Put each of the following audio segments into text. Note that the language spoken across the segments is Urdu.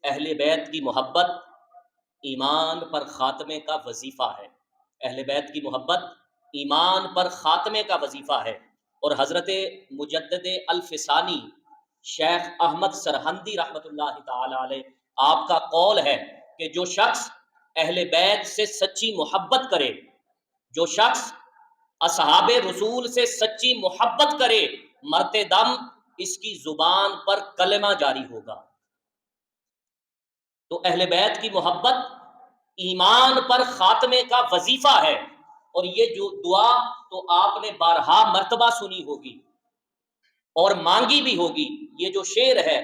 اہل بیت کی محبت ایمان پر خاتمے کا وظیفہ ہے۔ اہل بیت کی محبت ایمان پر خاتمے کا وظیفہ ہے۔ اور حضرت مجدد الفسانی شیخ احمد سرہندی رحمۃ اللہ تعالی علیہ آپ کا قول ہے کہ جو شخص اہل بیت سے سچی محبت کرے، جو شخص اصحاب رسول سے سچی محبت کرے، مرتے دم اس کی زبان پر کلمہ جاری ہوگا۔ تو اہل بیت کی محبت ایمان پر خاتمے کا وظیفہ ہے۔ اور یہ جو دعا تو آپ نے بارہا مرتبہ سنی ہوگی اور مانگی بھی ہوگی۔ یہ جو شعر ہے،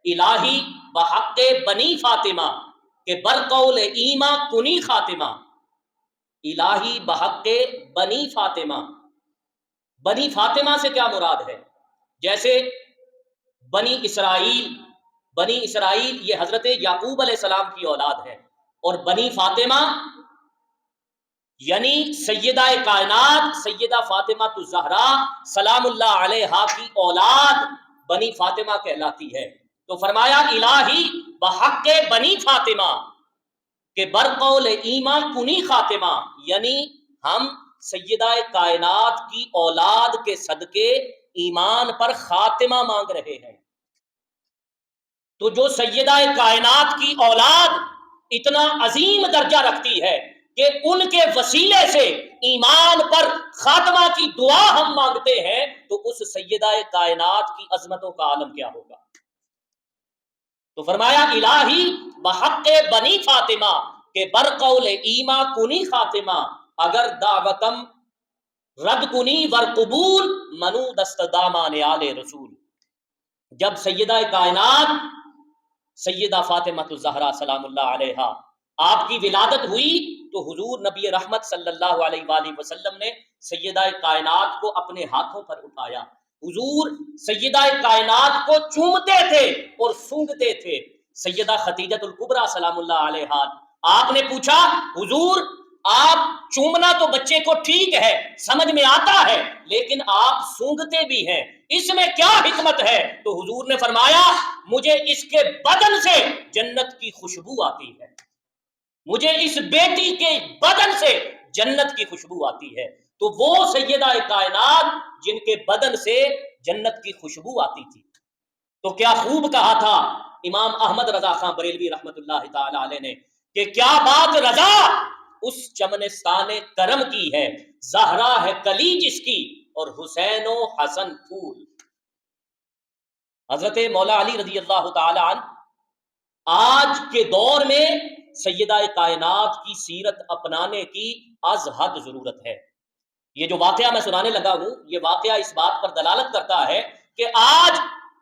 الہی بحق بنی فاطمہ کہ برقول ایما کنی خاتمہ، الہی بحق بنی فاطمہ، بنی فاطمہ سے کیا مراد ہے؟ جیسے بنی اسرائیل یہ حضرت یعقوب علیہ السلام کی اولاد ہے، اور بنی فاطمہ یعنی سیدہ کائنات سیدہ فاطمہ الزہرا سلام اللہ علیہا کی اولاد بنی فاطمہ کہلاتی ہے۔ تو فرمایا الہی بحق بنی فاطمہ کہ برقول ایما کنی خاتمہ، یعنی ہم سیدہ کائنات کی اولاد کے صدقے ایمان پر خاتمہ مانگ رہے ہیں۔ تو جو سیدہ کائنات کی اولاد اتنا عظیم درجہ رکھتی ہے کہ ان کے وسیلے سے ایمان پر خاتمہ کی دعا ہم مانگتے ہیں، تو اس سیدہ کائنات کی عظمتوں کا عالم کیا ہوگا؟ تو فرمایا الہی بحق بنی فاطمہ کہ برقول ایما کنی خاتمہ، اگر دعوتم رد کنی ورقبول منو دست دامان آل رسول۔ جب سیدہ کائنات سیدہ فاطمہ الزہرا سلام اللہ علیہا آپ کی ولادت ہوئی، تو حضور نبی رحمت صلی اللہ علیہ وآلہ وسلم نے سیدہ کائنات کو اپنے ہاتھوں پر اٹھایا۔ حضور سیدہ کائنات کو چومتے تھے اور سونگتے تھے۔ سیدہ خدیجہ الکبریٰ سلام اللہ علیہا آپ نے پوچھا حضور آپ چومنا تو بچے کو ٹھیک ہے، سمجھ میں آتا ہے، لیکن آپ سونگتے بھی ہیں، اس میں کیا حکمت ہے؟ تو حضور نے فرمایا مجھے اس کے بدن سے جنت کی خوشبو آتی ہے، مجھے اس بیٹی کے بدن سے جنت کی خوشبو آتی ہے۔ تو وہ سیدہ کائنات جن کے بدن سے جنت کی خوشبو آتی تھی، تو کیا خوب کہا تھا امام احمد رضا خان بریلوی رحمت اللہ تعالی علیہ نے کہ کیا بات رضا اس چمنستان کرم کی ہے، زہرا ہے کلی جس کی اور حسین و حسن پھول۔ حضرت مولا علی رضی اللہ تعالی عنہ آج کے دور میں سیدہ کائنات کی سیرت اپنانے کی از حد ضرورت ہے۔ یہ جو واقعہ میں سنانے لگا ہوں، یہ واقعہ اس بات پر دلالت کرتا ہے کہ آج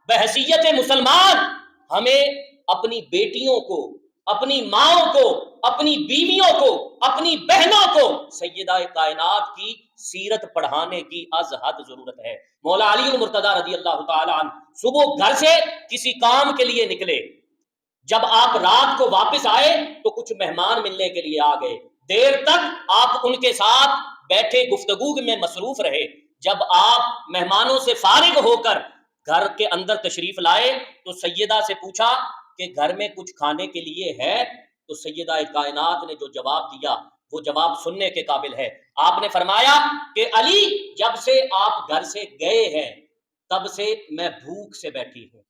بحیثیت مسلمان ہمیں اپنی بیٹیوں کو، اپنی ماؤں کو، اپنی بیویوں کو، اپنی بہنوں کو سیدہ کائنات کی سیرت پڑھانے کی از حد ضرورت ہے۔ مولا علی المرتضیٰ رضی اللہ تعالی عنہ صبح گھر سے کسی کام کے لیے نکلے، جب آپ رات کو واپس آئے تو کچھ مہمان ملنے کے لیے آ گئے، دیر تک آپ ان کے ساتھ بیٹھے گفتگو میں مصروف رہے۔ جب آپ مہمانوں سے فارغ ہو کر گھر کے اندر تشریف لائے تو سیدہ سے پوچھا کہ گھر میں کچھ کھانے کے لیے ہے؟ تو سیدہ کائنات نے جو جواب دیا وہ جواب سننے کے قابل ہے۔ آپ نے فرمایا کہ علی جب سے آپ گھر سے گئے ہیں تب سے میں بھوک سے بیٹھی ہوں،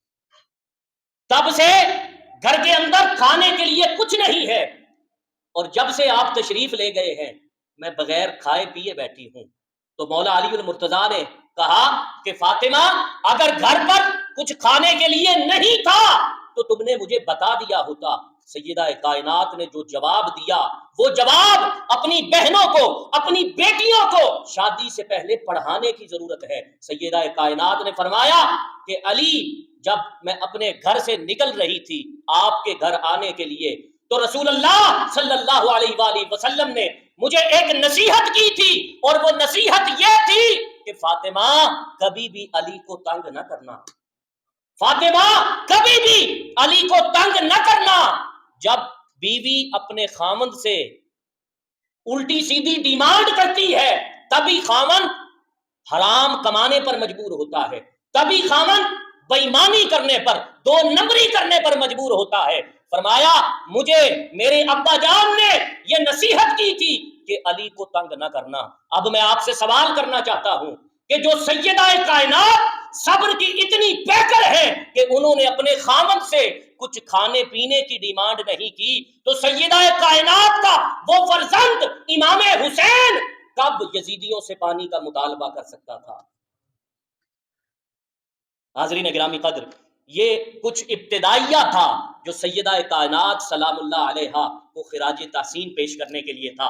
تب سے گھر کے اندر کھانے کے لیے کچھ نہیں ہے، اور جب سے آپ تشریف لے گئے ہیں میں بغیر کھائے پیے بیٹھی ہوں۔ تو مولا علی المرتضیٰ نے کہا کہ فاطمہ اگر گھر پر کچھ کھانے کے لیے نہیں تھا تو تم نے مجھے بتا دیا ہوتا۔ سیدہ کائنات نے جو جواب دیا وہ جواب اپنی بہنوں کو، اپنی بیٹیوں کو شادی سے پہلے پڑھانے کی ضرورت ہے۔ سیدہ کائنات نے فرمایا کہ علی جب میں اپنے گھر سے نکل رہی تھی آپ کے گھر آنے کے لیے تو رسول اللہ صلی اللہ علیہ وآلہ وسلم نے مجھے ایک نصیحت کی تھی، اور وہ نصیحت یہ تھی کہ فاطمہ کبھی بھی علی کو تنگ نہ کرنا، فاطمہ کبھی بھی علی کو تنگ نہ کرنا۔ جب بیوی اپنے خامند سے الٹی سیدھی ڈیمانڈ کرتی ہے تبھی خامند حرام کمانے پر مجبور ہوتا ہے، تبھی خامند بےایمانی کرنے پر، دو نمبری کرنے پر مجبور ہوتا ہے۔ فرمایا مجھے میرے ابا جان نے یہ نصیحت کی تھی کہ علی کو تنگ نہ کرنا. اب میں آپ سے سوال کرنا چاہتا ہوں کہ جو سیدہ کائنات صبر کی اتنی پیکر ہے کہ انہوں نے اپنے خامن سے کچھ کھانے پینے کی ڈیمانڈ نہیں کی، تو سیدہ کائنات کا وہ فرزند امام حسین کب یزیدیوں سے پانی کا مطالبہ کر سکتا تھا؟ حاضرین گرامی قدر، یہ کچھ ابتدائیہ تھا جو سیدہ کائنات سلام اللہ علیہا کو خراج تحسین پیش کرنے کے لیے تھا.